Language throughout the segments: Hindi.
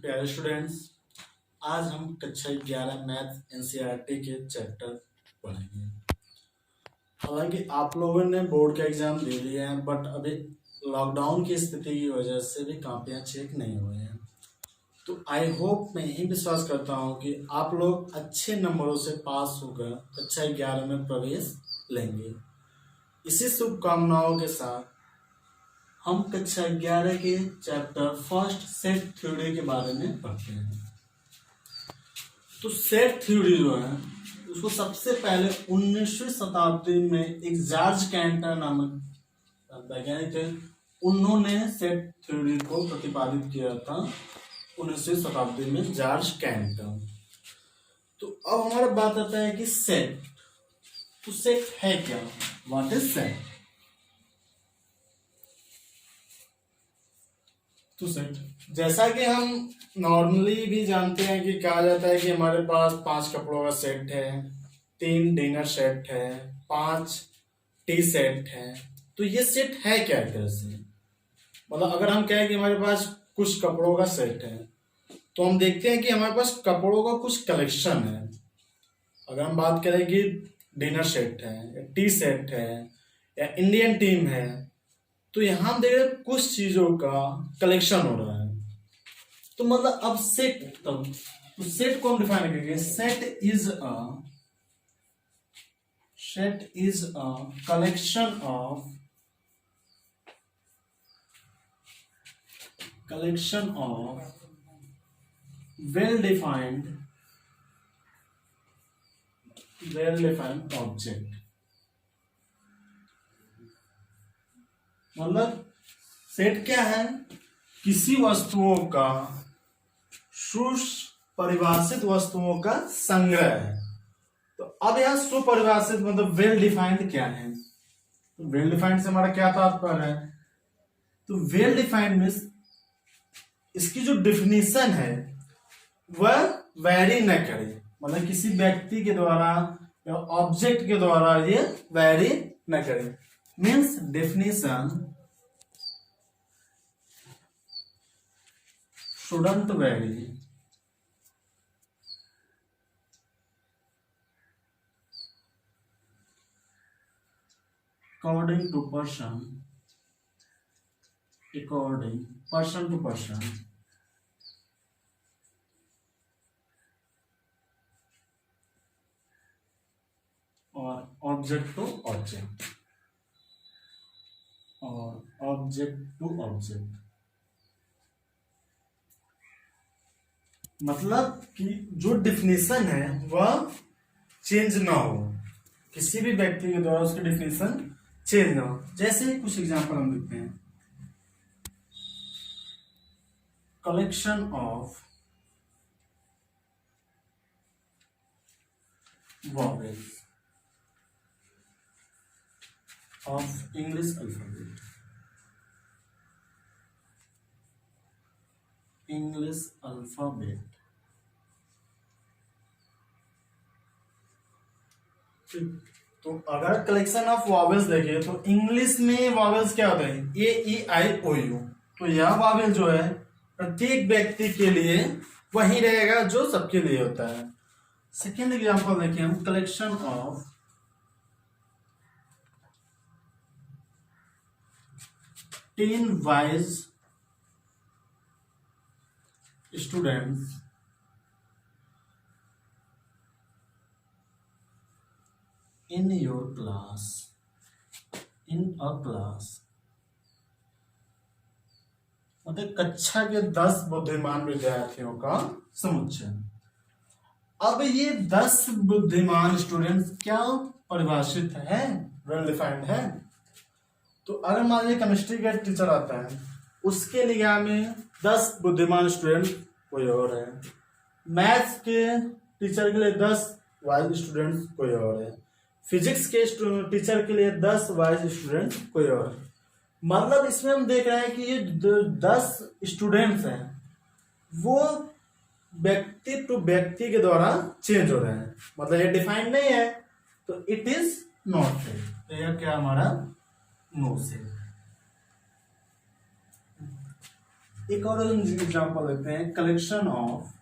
प्यारे स्टूडेंट्स, आज हम कक्षा 11 मैथ एनसीईआरटी के चैप्टर पढ़ेंगे। हालांकि आप लोगों ने बोर्ड का एग्जाम दे लिया है, बट अभी लॉकडाउन की स्थिति की वजह से भी कॉपियां चेक नहीं हुए हैं। तो आई होप, मैं यही विश्वास करता हूं कि आप लोग अच्छे नंबरों से पास होकर कक्षा 11 में प्रवेश लेंगे। इसी शुभकामनाओं के साथ हम कक्षा 11 के चैप्टर फर्स्ट सेट थ्योरी के बारे में पढ़ते हैं। तो सेट थ्योरी जो है उसको सबसे पहले 19वीं शताब्दी में एक जॉर्ज कैंटर नामक वैज्ञानिक थे, उन्होंने सेट थ्योरी को प्रतिपादित किया था 19वीं शताब्दी में, जॉर्ज कैंटर। तो अब हमारा बात आता है कि सेट, तो सेट है क्या, व्हाट इज सेट? तो सेट जैसा कि हम नॉर्मली भी जानते हैं कि कहा जाता है कि हमारे पास 5 कपड़ों का सेट है, 3 डिनर सेट है, 5 टी सेट है। तो ये सेट है क्या एक तरह से? मतलब अगर हम कहें कि हमारे पास कुछ कपड़ों का सेट है, तो हम देखते हैं कि हमारे पास कपड़ों का कुछ कलेक्शन है। अगर हम बात करें कि डिनर सेट है या टी सेट है या इंडियन टीम है, तो यहां हम देख रहे हैं कुछ चीजों का कलेक्शन हो रहा है। तो मतलब अब सेट, तो सेट को हम डिफाइन करेंगे, set is a collection of well defined object. मतलब सेट क्या है? किसी वस्तुओं का, सुपरिभाषित वस्तुओं का संग्रह है। तो अब यह सुपरिभाषित मतलब वेल डिफाइंड क्या है? तो वेल डिफाइंड से हमारा क्या तात्पर्य है? तो वेल डिफाइंड मीन्स इसकी जो डिफिनीशन है वह वैरी न करे, मतलब किसी व्यक्ति के द्वारा या ऑब्जेक्ट के द्वारा ये वैरी न करे। Means definition shouldn't vary according to person to person और object to object। मतलब कि जो डिफिनेशन है वह चेंज ना हो, किसी भी व्यक्ति के द्वारा उसकी डिफिनेशन चेंज ना हो। जैसे कुछ एग्जांपल हम देखते हैं, collection of vowels of English alphabet. तो अगर कलेक्शन ऑफ वॉवेल्स देखें तो इंग्लिश में वॉवेल्स क्या होता है? ए ई आई ओ यू। तो यह वॉवेल जो है प्रत्येक व्यक्ति के लिए वही रहेगा जो सबके लिए होता है। सेकेंड एग्जांपल देखें हम, collection of ten wise students in your class, in a class। मतलब कक्षा के 10 बुद्धिमान विद्यार्थियों का समुच्चय। अब ये 10 बुद्धिमान स्टूडेंट्स क्या परिभाषित है, वेल डिफाइंड है? तो अगर मान लीजिए केमिस्ट्री का टीचर आता है, उसके निगाह में 10 बुद्धिमान स्टूडेंट कोई और है, मैथ्स के टीचर के लिए 10 वाइज स्टूडेंट्स कोई और है, फिजिक्स के टीचर के लिए 10 वाइज स्टूडेंट कोई और। मतलब इसमें हम देख रहे हैं कि ये 10 स्टूडेंट्स हैं वो व्यक्ति टू व्यक्ति के द्वारा चेंज हो रहे हैं, मतलब ये डिफाइंड नहीं है, तो इट इज नॉट सेट। तो यह क्या हमारा नो सेट। एक और एग्जांपल लेते हैं, collection of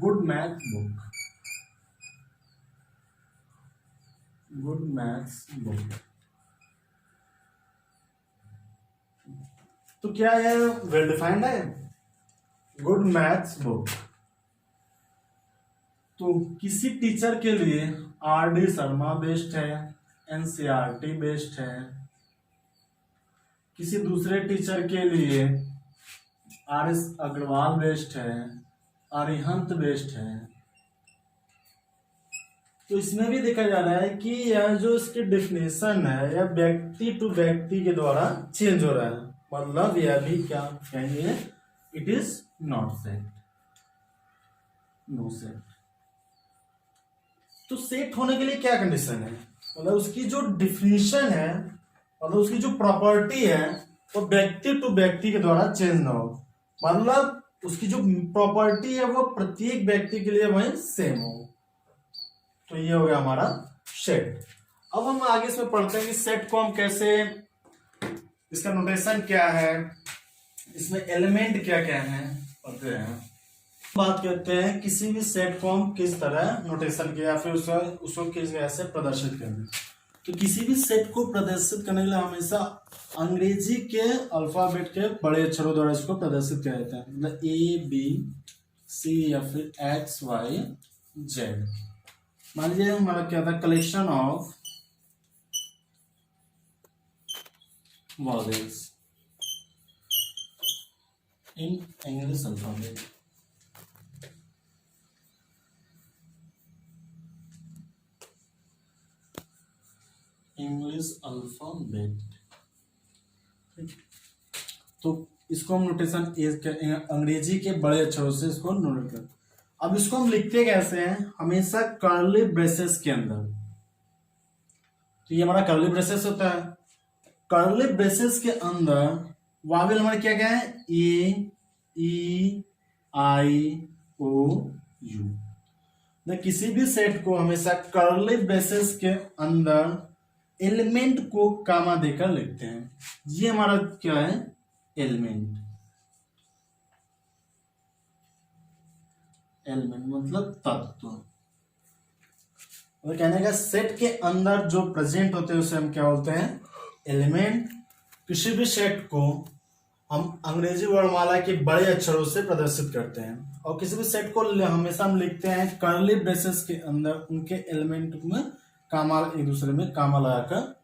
good math book, good maths book. तो क्या है, वेल डिफाइंड है गुड मैथ्स बुक। तो किसी टीचर के लिए आर डी शर्मा बेस्ट है, एनसीईआरटी बेस्ट है। किसी दूसरे टीचर के लिए आर एस अग्रवाल बेस्ट है, अरिहंत बेस्ट है। तो इसमें भी देखा जा रहा है कि यह जो इसकी डेफिनेशन है यह व्यक्ति टू व्यक्ति के द्वारा चेंज हो रहा है, मतलब यह भी क्या कहेंगे, it is not set, no set. तो सेट होने के लिए क्या कंडीशन है, मतलब उसकी जो डिफिनेशन है, मतलब उसकी जो प्रॉपर्टी है वो व्यक्ति टू व्यक्ति के द्वारा चेंज ना हो, मतलब उसकी जो प्रॉपर्टी है वो प्रत्येक व्यक्ति के लिए वही सेम हो। तो ये हो गया हमारा सेट। अब हम आगे इसमें पढ़ते हैं कि सेट को हम कैसे, इसका नोटेशन क्या है, इसमें एलिमेंट क्या क्या है पढ़ते हैं। बात करते हैं किसी भी सेट को हम किस तरह नोटेशन किया, फिर उसको किस वजह से प्रदर्शित करना। तो किसी भी सेट को प्रदर्शित करने के लिए हमेशा अंग्रेजी के अल्फाबेट के बड़े अक्षरों द्वारा इसको प्रदर्शित किया जाता है, मतलब ए बी सी या फिर एक्स वाई जेड। मान लीजिए हमारा क्या था, collection of vowels in English alphabet. English alphabet, तो इसको हम नोटेशन अंग्रेजी के बड़े अक्षरों से इसको नोट कर। अब इसको हम लिखते कैसे हैं, हमेशा कर्ली ब्रेसेस के अंदर। तो ये हमारा कर्ली ब्रेसेस होता है, कर्ली ब्रेसेस के अंदर वावेल हमारे क्या क्या है, ए ई आई ओ यू। किसी भी सेट को हमेशा कर्ली ब्रेसेस के अंदर एलिमेंट को कामा देकर लिखते हैं। ये हमारा क्या है, एलिमेंट। एलिमेंट मतलब तत्व। और कहने का सेट के अंदर जो प्रेजेंट होते हैं उसे हम क्या बोलते हैं, एलिमेंट। किसी भी सेट को हम अंग्रेजी वर्णमाला के बड़े अक्षरों से प्रदर्शित करते हैं, और किसी भी सेट को हमेशा हम लिखते हैं कर्ली ब्रेसेस के अंदर, उनके एलिमेंट में कामा, एक दूसरे में कामा लगाकर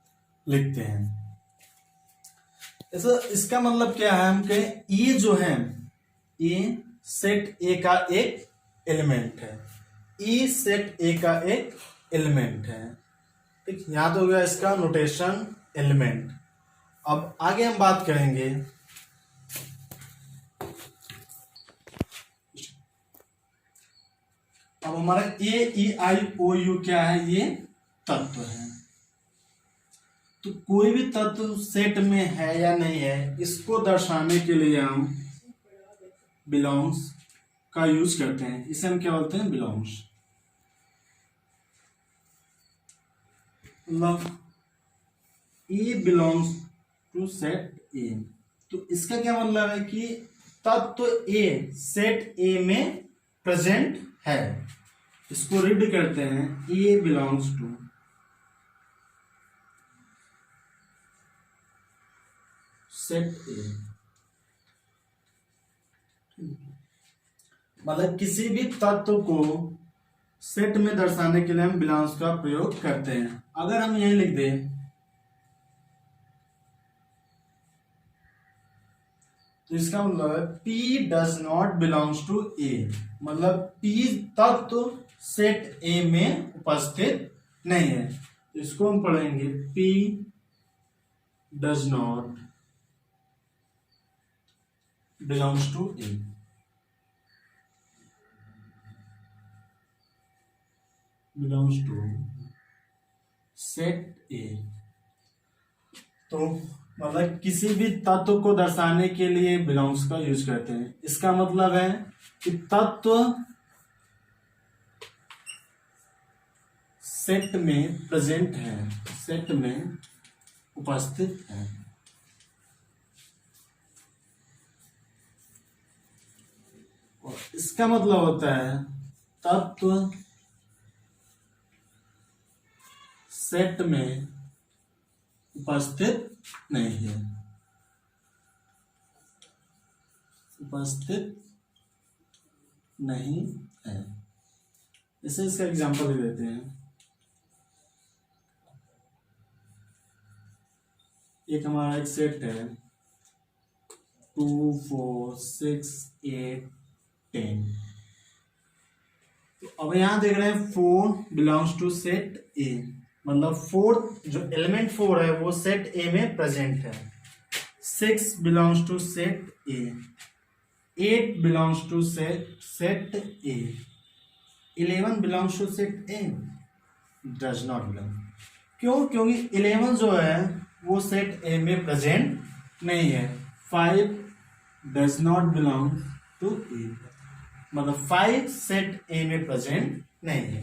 लिखते हैं। ऐसा इसका मतलब क्या है, हम कहें ये जो है, ये सेट ए का एक एलिमेंट है, ई सेट ए का एक एलिमेंट है। ठीक, याद हो गया इसका नोटेशन एलिमेंट। अब आगे हम बात करेंगे अब हमारा ए ई आई ओ यू क्या है, ये तत्व है। तो कोई भी तत्व सेट में है या नहीं है, इसको दर्शाने के लिए हम बिलोंग्स का यूज करते हैं। इसे हम क्या बोलते हैं, बिलोंग्स। मतलब ए बिलोंग्स टू सेट ए। तो इसका क्या मतलब है कि तत्व ए सेट ए में प्रेजेंट है। इसको रीड करते हैं, ए बिलोंग्स टू सेट ए। मतलब किसी भी तत्व को सेट में दर्शाने के लिए हम बिलोंग्स का प्रयोग करते हैं। अगर हम यही लिख दें तो इसका मतलब है P does not belongs to A, मतलब P तत्व सेट ए में उपस्थित नहीं है। तो इसको हम पढ़ेंगे P does not belongs to a. Belongs to set a. तो मतलब किसी भी तत्व को दर्शाने के लिए बिलोंग्स का यूज करते हैं। इसका मतलब है कि तत्व सेट में प्रेजेंट है, सेट में उपस्थित है। और इसका मतलब होता है तत्व सेट में उपस्थित नहीं है, उपस्थित नहीं है। इसे इसका एग्जांपल दे देते हैं। एक हमारा एक सेट है 2 4 6 8 10। तो अब यहां देख रहे हैं 4 बिलोंग्स टू सेट ए, मतलब 4 जो एलिमेंट 4 है वो सेट ए में प्रेजेंट है। 6 belongs to set a, 8 belongs to set a, 11 belongs to set a, does not belong. क्यों? क्योंकि 11 जो है वो सेट ए में प्रेजेंट नहीं है। 5 does not belong to A, मतलब 5 सेट ए में प्रेजेंट नहीं है।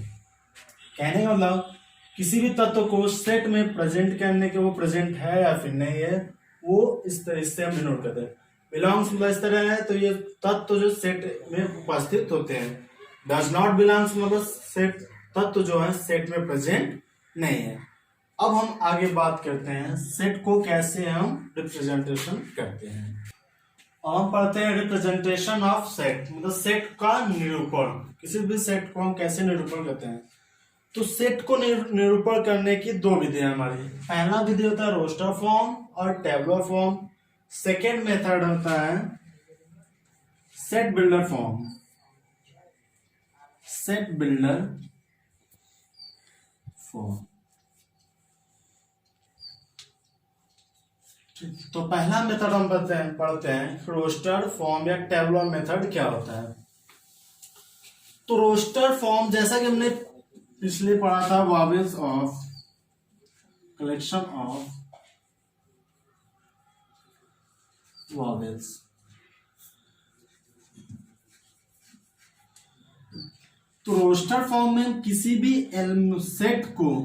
कहने का मतलब किसी भी तत्व को सेट में प्रेजेंट करने के वो प्रेजेंट है या फिर नहीं है, वो इस तरह से हम डिनोट करते हैं। बिलोंग्स मतलब इस तरह है, तो ये तत्व जो सेट में उपस्थित होते हैं। डज नॉट बिलोंग्स मतलब सेट तत्व जो है सेट में प्रेजेंट नहीं है। अब हम आगे बात करते हैं सेट को कैसे हम रिप्रेजेंटेशन करते हैं। अब हम पढ़ते हैं रिप्रेजेंटेशन ऑफ सेट, मतलब सेट का निरूपण। किसी भी सेट को हम कैसे निरूपण करते हैं? तो सेट को निरूपण करने की दो विधियां हमारी। पहला विधि होता है रोस्टर फॉर्म और टेबुलर फॉर्म। सेकेंड मेथड होता है set builder form, set builder form. तो पहला मेथड हम पढ़ते हैं रोस्टर फॉर्म या टेबुलर मेथड क्या होता है। तो रोस्टर फॉर्म जैसा कि हमने पिछले पढ़ा था, vowels of collection of vowels. तो रोस्टर फॉर्म में किसी भी सेट को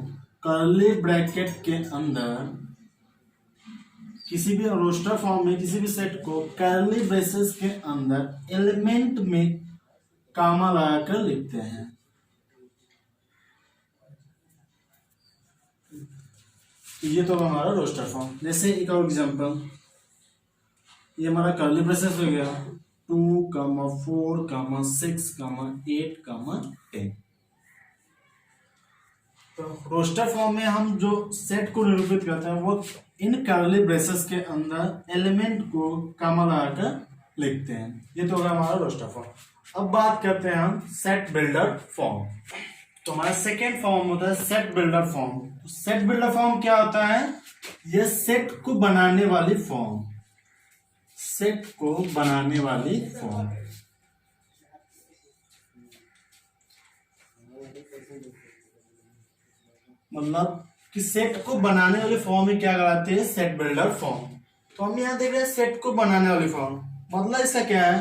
कर्ली ब्रैकेट के अंदर, किसी भी रोस्टर फॉर्म में किसी भी सेट को कर्ली ब्रेसेस के अंदर एलिमेंट में कामा लगाकर लिखते हैं। ये तो हमारा रोस्टर फॉर्म। जैसे एक और एग्जांपल, ये हमारा कर्ली ब्रेसेस हो गया 2, 4, 6, 8, 10। तो रोस्टर फॉर्म में हम जो सेट को निरूपित करते हैं वो इन कर्ली ब्रेसेस के अंदर एलिमेंट को कामा लगाकर लिखते हैं। ये तो होगा हमारा रोस्टर फॉर्म। अब बात करते हैं हम सेट बिल्डर फॉर्म। तो हमारा सेकेंड फॉर्म होता है set builder form. Set builder form क्या होता है? यह सेट को बनाने वाली फॉर्म, सेट को बनाने वाली फॉर्म। मतलब कि सेट को बनाने वाली फॉर्म में क्या कराते हैं? Set builder form. तो हम यहाँ देख रहे हैं सेट को बनाने वाली फॉर्म। मतलब इसका क्या है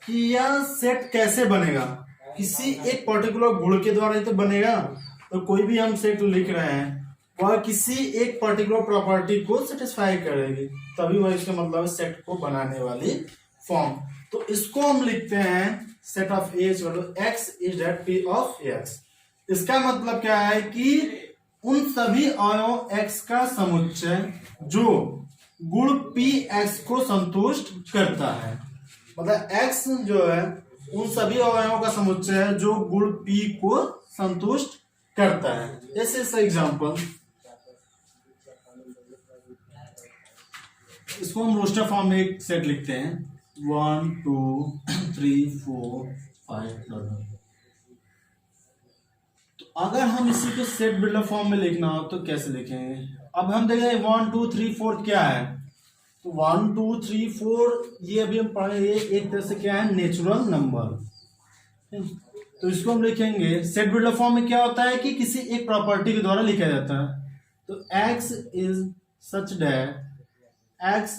कि यह सेट कैसे बनेगा? किसी एक पर्टिकुलर गुण के द्वारा ही तो बनेगा। तो कोई भी हम सेट लिख रहे हैं वह किसी एक पर्टिकुलर प्रॉपर्टी को सेटिस्फाई करेगी, तभी वह इसका मतलब सेट को बनाने वाली फॉर्म। तो इसको हम लिखते हैं set of A x is that P of x. इसका मतलब क्या है कि उन सभी अवयवों x का समुच्चय जो गुण p x को संतुष्ट करता है। मतलब x जो है उन सभी अवयवों का समुच्चय है जो गुण p को संतुष्ट करता है। जैसे इसका एग्जांपल, इसको हम रोस्टर फॉर्म में एक सेट लिखते हैं 1 2 3 4 5। तो अगर हम इसी को सेट बिल्डर फॉर्म में लिखना हो तो कैसे लिखेंगे? अब हम देखेंगे 1 2 3 4 क्या है। तो 1 2 3 4 ये अभी हम पढ़े, ये एक तरह से क्या है? Natural number. तो इसको हम लिखेंगे सेट बिल्डर फॉर्म में क्या होता है कि किसी एक प्रॉपर्टी के द्वारा लिखा जाता है। तो x is such that x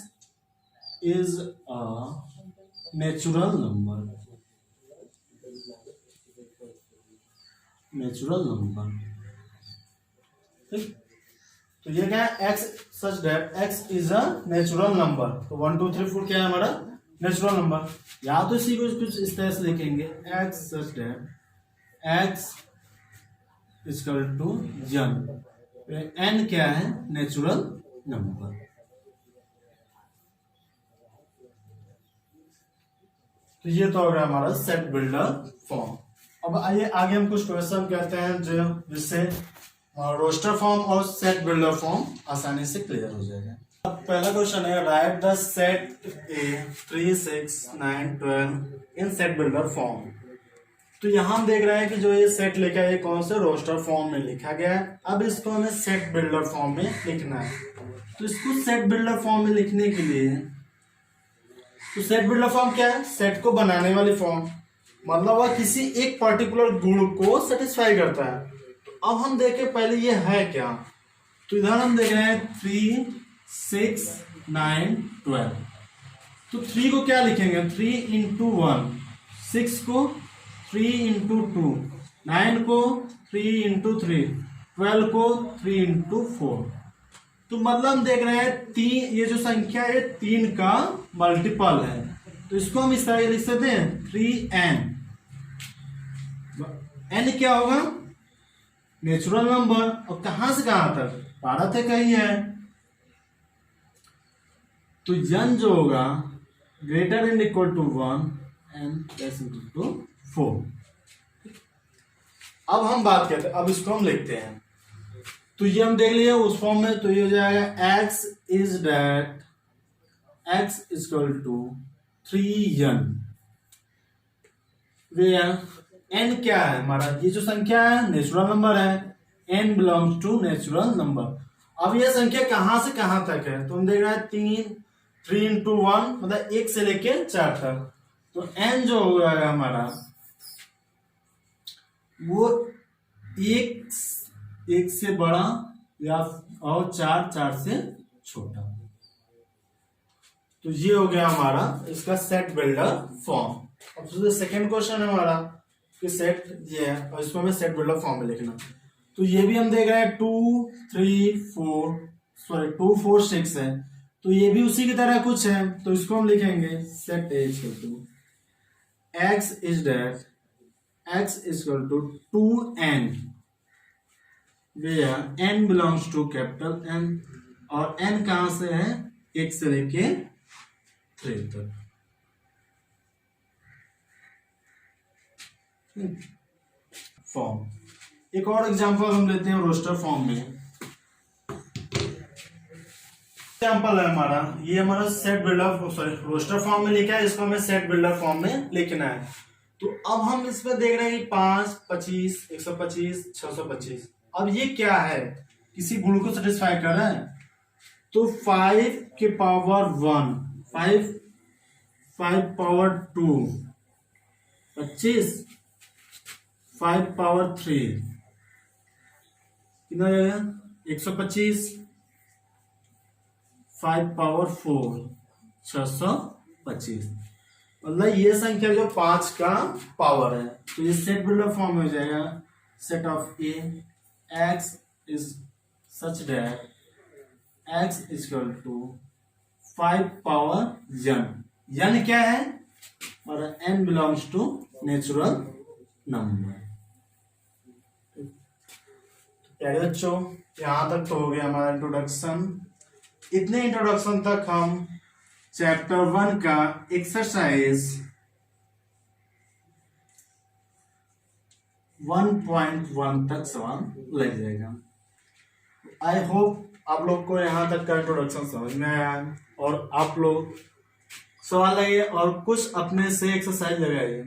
is a natural number, natural number. ठीक। तो ये क्या है, x such that x is a natural number. तो 1 2 3 4 क्या है हमारा नेचुरल नंबर। या तो इसी को कुछ इस तरह से लिखेंगे, x such that x equal to n क्या है नेचुरल नंबर। तो ये तो हो गया हमारा सेट बिल्डर फॉर्म। अब आइए आगे हम कुछ क्वेश्चन करते हैं जो जिससे रोस्टर फॉर्म और सेट बिल्डर फॉर्म आसानी से क्लियर हो जाएगा। अब पहला क्वेश्चन है, right the set A 3 6 9 12 in set builder form. तो यहाँ हम देख रहे हैं कि जो ये सेट लिखा है ये कौन से रोस्टर फॉर्म में लिखा गया है। अब इसको हमें सेट बिल्डर फॉर्म में लिखना है। तो इसको सेट बिल्डर फॉर्म में लिखने के लिए, तो सेट बिल्डर फॉर्म क्या है, सेट को बनाने वाली फॉर्म, मतलब वह किसी एक पर्टिकुलर गुण को सेटिस्फाई करता है। तो अब हम देखें पहले ये है क्या। तो इधर हम देख रहे हैं 3 6 9 12। तो 3 को क्या लिखेंगे, 3 इंटू 1, 6 को 3 इंटू 2, 9 को 3 इंटू 3, 12 को 3 इंटू 4। तो मतलब हम देख रहे हैं तीन, ये जो संख्या है 3 का मल्टीपल है। तो इसको हम इस तरह लिख सकते हैं 3n। n क्या होगा नेचुरल नंबर, और कहां से कहां तक, 12 तक ही है। तो n जो होगा greater and equal to 1 and less equal to 4। अब हम बात करते हैं, अब इसको हम लिखते हैं। तो ये हम देख लिए उस फॉर्म में। तो ये हो जाएगा x is that x equal to 3n, n क्या है हमारा, ये जो संख्या है नेचुरल नंबर है, n belongs to natural number. अब ये संख्या कहां से कहां तक है, तो हम देख रहे हैं 3 इंटू 1 मतलब 1 से लेके 4 तक। तो n जो होगा हमारा वो एक से बड़ा या और 4 से छोटा। तो ये हो गया हमारा इसका सेट बिल्डर फॉर्म। अब सेकंड क्वेश्चन है हमारा कि सेट ये है और इसको हमें सेट बिल्डर फॉर्म में लिखना। तो ये भी हम देख रहे हैं 2 4 6 है। तो ये भी उसी की तरह कुछ है। तो इसको हम लिखेंगे set a equal to x is that x equal to 2n where n belongs to capital N, और n कहां से है 1 से लेके 3 तक। फॉर्म एक और एग्जांपल हम लेते हैं रोस्टर फॉर्म में। एग्जांपल है हमारा, ये हमारा set builder sorry roster form में लिखा है, इसको हमें सेट बिल्डर फॉर्म में लिखना है। तो अब हम इसमें देख रहे हैं 5 25 125 625। अब ये क्या है, किसी गुण को सेटिस्फाई कर रहा है। तो 5 के पावर 1 5 पावर 2 25 5 पावर 3 कितना जाएगा 125 5 पावर 4 625। मतलब ये संख्या जो 5 का पावर है। तो ये सेट बिल्डर फॉर्म में हो जाएगा set of A x is such that x is equal to 5 power n क्या है और n belongs to natural number। प्यारे बच्चों यहां तक तो हो गया हमारा इंट्रोडक्शन। इतने इंट्रोडक्शन तक हम चैप्टर 1 का एक्सरसाइज 1.1 तक सवाल लग जाएगा। आई होप आप लोग को यहाँ तक का इंट्रोडक्शन समझ में आया और आप लोग सवाल लगाइए और कुछ अपने से एक्सरसाइज लगाइए।